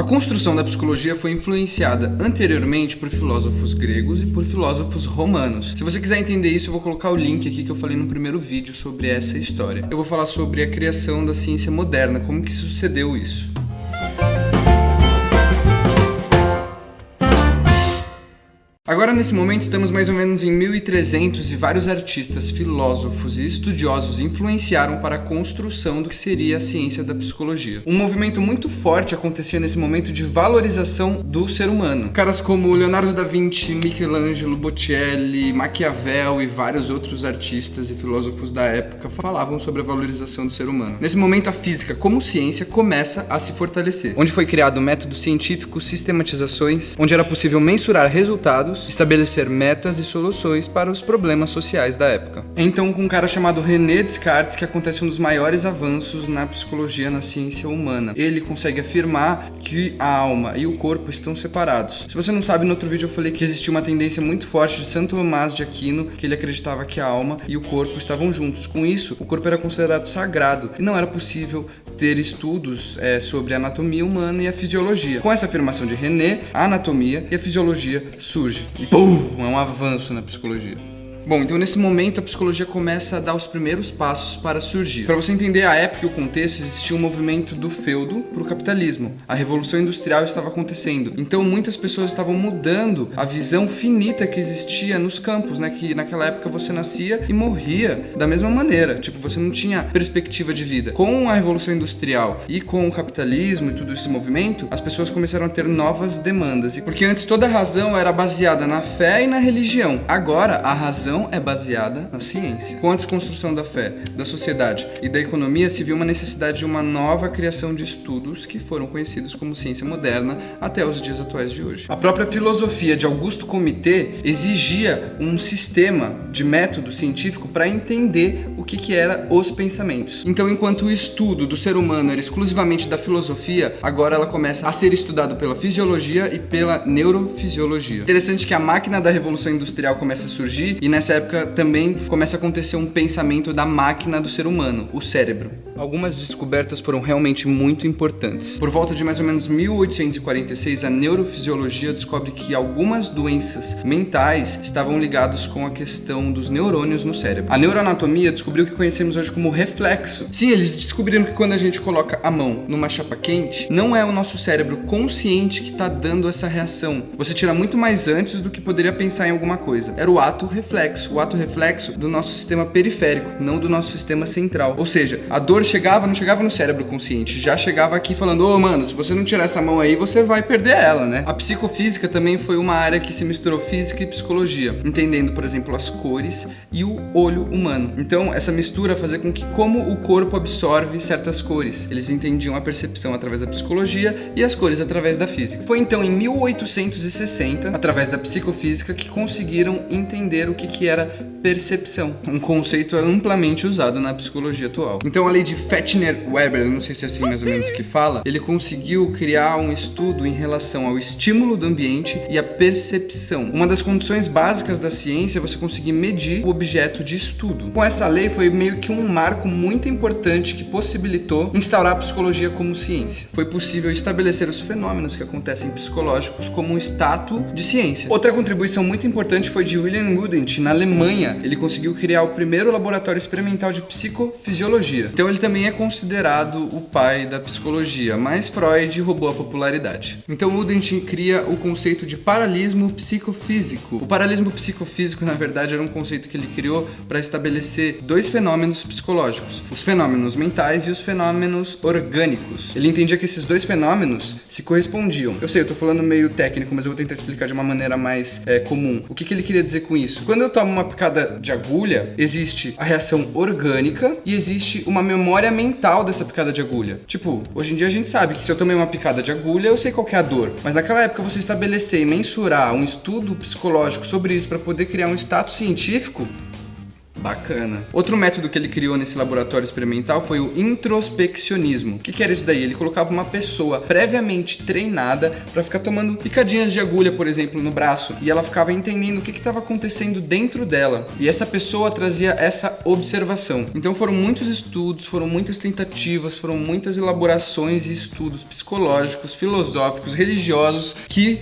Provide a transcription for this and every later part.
construção da psicologia foi influenciada anteriormente por filósofos gregos e por filósofos romanos. Se você quiser entender isso, eu vou colocar o link aqui que eu falei no primeiro vídeo sobre essa história. Eu vou falar sobre a criação da ciência moderna, como que sucedeu isso. Agora, nesse momento, estamos mais ou menos em 1300 e vários artistas, filósofos e estudiosos influenciaram para a construção do que seria a ciência da psicologia. Um movimento muito forte acontecia nesse momento de valorização do ser humano. Caras como Leonardo da Vinci, Michelangelo, Botticelli, Maquiavel e vários outros artistas e filósofos da época falavam sobre a valorização do ser humano. Nesse momento, a física como ciência começa a se fortalecer, onde foi criado um método científico, sistematizações, onde era possível mensurar resultados, estabelecer metas e soluções para os problemas sociais da época. É então com um cara chamado René Descartes que acontece um dos maiores avanços na psicologia, na ciência humana. Ele consegue afirmar que a alma e o corpo estão separados. Se você não sabe, no outro vídeo eu falei que existia uma tendência muito forte de Santo Tomás de Aquino, que ele acreditava que a alma e o corpo estavam juntos. Com isso, o corpo era considerado sagrado e não era possível ter estudos sobre a anatomia humana e a fisiologia. Com essa afirmação de René, a anatomia e a fisiologia surgem. E pum, é um avanço na psicologia. Bom, então nesse momento a psicologia começa a dar os primeiros passos para surgir. Para você entender a época e o contexto, existia um movimento do feudo para o capitalismo. A revolução industrial estava acontecendo. Então muitas pessoas estavam mudando a visão finita que existia nos campos, né? Que naquela época você nascia e morria da mesma maneira. Tipo, você não tinha perspectiva de vida. Com a revolução industrial e com o capitalismo e todo esse movimento, as pessoas começaram a ter novas demandas. Porque antes toda a razão era baseada na fé e na religião. Agora a razão é baseada na ciência. Com a desconstrução da fé, da sociedade e da economia, se viu uma necessidade de uma nova criação de estudos que foram conhecidos como ciência moderna até os dias atuais de hoje. A própria filosofia de Augusto Comte exigia um sistema de método científico para entender o que era os pensamentos. Então, enquanto o estudo do ser humano era exclusivamente da filosofia, agora ela começa a ser estudada pela fisiologia e pela neurofisiologia. Interessante que a máquina da revolução industrial começa a surgir e nessa época também começa a acontecer um pensamento da máquina do ser humano, o cérebro. Algumas descobertas foram realmente muito importantes. Por volta de mais ou menos 1846, a neurofisiologia descobre que algumas doenças mentais estavam ligadas com a questão dos neurônios no cérebro. A neuroanatomia descobriu o que conhecemos hoje como reflexo. Sim, eles descobriram que quando a gente coloca a mão numa chapa quente, não é o nosso cérebro consciente que está dando essa reação. Você tira muito mais antes do que poderia pensar em alguma coisa. Era o ato reflexo do nosso sistema periférico, não do nosso sistema central. Ou seja, a dor não chegava no cérebro consciente, já chegava aqui falando, mano, se você não tirar essa mão aí, você vai perder ela, né? A psicofísica também foi uma área que se misturou física e psicologia, entendendo, por exemplo, as cores e o olho humano. Então, essa mistura fazia com que como o corpo absorve certas cores. Eles entendiam a percepção através da psicologia e as cores através da física. Foi então em 1860, através da psicofísica, que conseguiram entender o que era percepção, um conceito amplamente usado na psicologia atual. Então a lei de Fechner-Weber, eu não sei se é assim mais ou menos que fala, ele conseguiu criar um estudo em relação ao estímulo do ambiente e a percepção. Uma das condições básicas da ciência é você conseguir medir o objeto de estudo. Com essa lei foi meio que um marco muito importante que possibilitou instaurar a psicologia como ciência. Foi possível estabelecer os fenômenos que acontecem psicológicos como um status de ciência. Outra contribuição muito importante foi de William Budent, na Alemanha. Ele conseguiu criar o primeiro laboratório experimental de psicofisiologia. Então ele também é considerado o pai da psicologia, mas Freud roubou a popularidade. Então Budent cria o conceito de paralelismo psicofísico. O paralelismo psicofísico, na verdade, era um conceito que ele criou para estabelecer dois fenômenos psicológicos, os fenômenos mentais e os fenômenos orgânicos. Ele entendia que esses dois fenômenos se correspondiam. Eu sei, eu tô falando meio técnico, mas eu vou tentar explicar de uma maneira mais comum. O que ele queria dizer com isso? Quando eu tomo uma picada de agulha, existe a reação orgânica e existe uma memória mental dessa picada de agulha. Tipo, hoje em dia a gente sabe que se eu tomei uma picada de agulha, eu sei qual que é a dor. Mas naquela época você estabelecer e mensurar um estudo psicológico sobre isso para poder criar um status científico Bacana. Outro método que ele criou nesse laboratório experimental foi o introspeccionismo. O que era isso daí? Ele colocava uma pessoa previamente treinada para ficar tomando picadinhas de agulha, por exemplo, no braço, e ela ficava entendendo o que estava acontecendo dentro dela. E essa pessoa trazia essa observação. Então foram muitos estudos, foram muitas tentativas, foram muitas elaborações e estudos psicológicos, filosóficos, religiosos que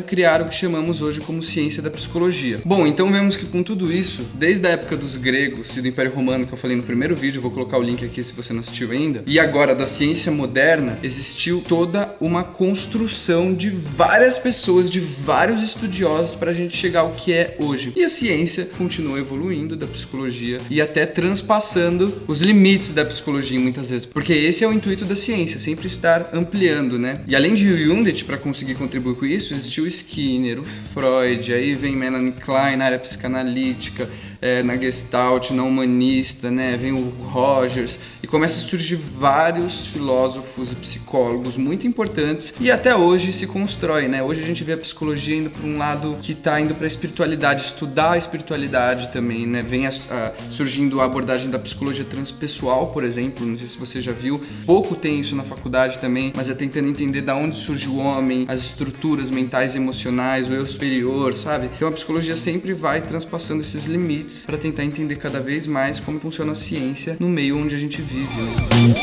criaram o que chamamos hoje como ciência da psicologia. Bom, então vemos que com tudo isso, desde a época dos gregos e do Império Romano, que eu falei no primeiro vídeo, eu vou colocar o link aqui se você não assistiu ainda, e agora da ciência moderna, existiu toda uma construção de várias pessoas, de vários estudiosos para a gente chegar ao que é hoje. E a ciência continua evoluindo da psicologia e até transpassando os limites da psicologia muitas vezes, porque esse é o intuito da ciência, sempre estar ampliando, né? E além de Jungian, para conseguir contribuir com isso, existiu o Skinner, o Freud, aí vem Melanie Klein na área psicanalítica, na Gestalt, na humanista, né? Vem o Rogers e começa a surgir vários filósofos e psicólogos muito importantes e até hoje se constrói, né? Hoje a gente vê a psicologia indo para um lado que está indo para a espiritualidade, estudar a espiritualidade também, né? Vem surgindo a abordagem da psicologia transpessoal, por exemplo, não sei se você já viu, pouco tem isso na faculdade também, mas é tentando entender da onde surge o homem, as estruturas mentais e emocionais, o eu superior, sabe? Então a psicologia sempre vai transpassando esses limites para tentar entender cada vez mais como funciona a ciência no meio onde a gente vive, né?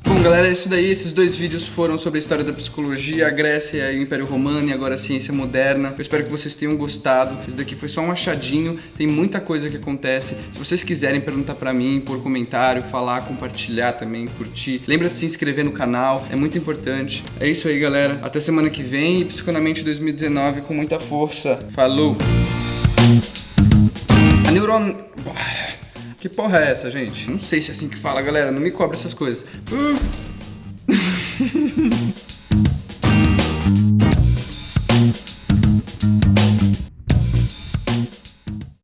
Bom, galera, é isso daí. Esses dois vídeos foram sobre a história da psicologia, a Grécia e o Império Romano e agora a ciência moderna. Eu espero que vocês tenham gostado. Esse daqui foi só um achadinho, tem muita coisa que acontece. Se vocês quiserem perguntar pra mim, por comentário, falar, compartilhar também, curtir, lembra de se inscrever no canal, é muito importante. É isso aí, galera. Até semana que vem e Psiconamente 2019 com muita força. Falou! A neurônio... Que porra é essa, gente? Não sei se é assim que fala, galera. Não me cobra essas coisas.